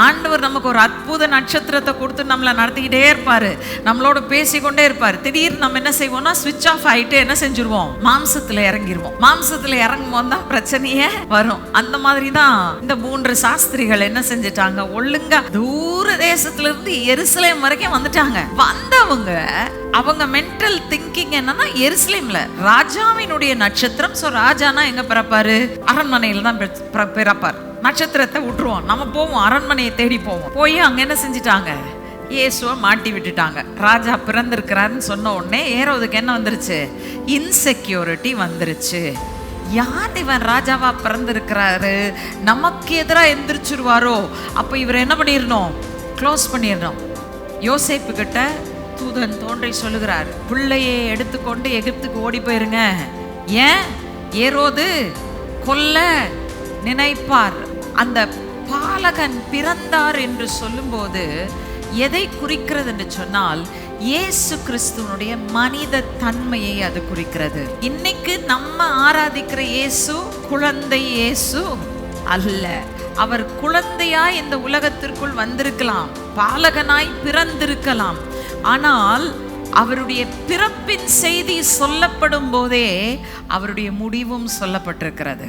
ஆண்டவர் நமக்கு ஒரு அற்புத நட்சத்திரத்தை கொடுத்து நம்மளை நடத்திக்கிட்டே இருப்பாரு, நம்மளோட பேசிக்கொண்டே இருப்பாரு. திடீர்னு நம்ம என்ன செய்வோம்னா ஸ்விட்ச் ஆஃப் ஆயிட்டு என்ன செஞ்சிருவோம், மாம்சத்துல இறங்கிருவோம். மாம்சத்துல இறங்கும் போது தான் பிரச்சனையே வரும். அந்த மாதிரி தான் இந்த 3 சாஸ்திரிகள் என்ன செஞ்சிட்டாங்க, ஒழுங்கா தூர தேசத்துல இருந்து எருசலேம் வரைக்கும் வந்துட்டாங்க. வந்தவங்க அவங்க மென்டல் திங்கிங் என்னன்னா, எருசலேம்ல ராஜாவினுடைய நட்சத்திரம். சோ ராஜானா எங்க பிறப்பாரு, அரண்மனையில தான் பிறப்பார். நட்சத்திரத்தை விட்டுருவோம், நம்ம போவோம், அரண்மனையை தேடி போவோம். போய் அங்க என்ன செஞ்சிட்டாங்க, இயேசுவை மாட்டி விட்டுட்டாங்க. ராஜா பிறந்திருக்கிறாருன்னு சொன்ன உடனே ஏரோதுக்கு என்ன வந்துருச்சு, இன்செக்யூரிட்டி வந்துருச்சு. யார் இவன் ராஜாவா பிறந்திருக்கிறாரு, நமக்கு எதிராக எந்திரிச்சிருவாரோ, அப்ப இவர் என்ன பண்ணிடணும், க்ளோஸ் பண்ணிடணும். யோசேப்பு கிட்ட தூதன் தோன்றி சொல்லுகிறார், பிள்ளையை எடுத்துக்கொண்டு எகிப்துக்கு ஓடி போயிருங்க. ஏன், ஏரோது கொல்ல நினைப்பார். அந்த பாலகன் பிறந்தார் என்று சொல்லும்போது எதை குறிக்கிறது என்று சொன்னால், இயேசு கிறிஸ்துவனுடைய மனித தன்மையை அது குறிக்கிறது. இன்னைக்கு நம்ம ஆராதிக்கிற இயேசு குழந்தை இயேசு அல்ல. அவர் குழந்தையாய் இந்த உலகத்திற்குள் வந்திருக்கலாம், பாலகனாய் பிறந்திருக்கலாம். ஆனால் அவருடைய பிறப்பின் செய்தி சொல்லப்படும் போதே அவருடைய முடிவும் சொல்லப்பட்டிருக்கிறது.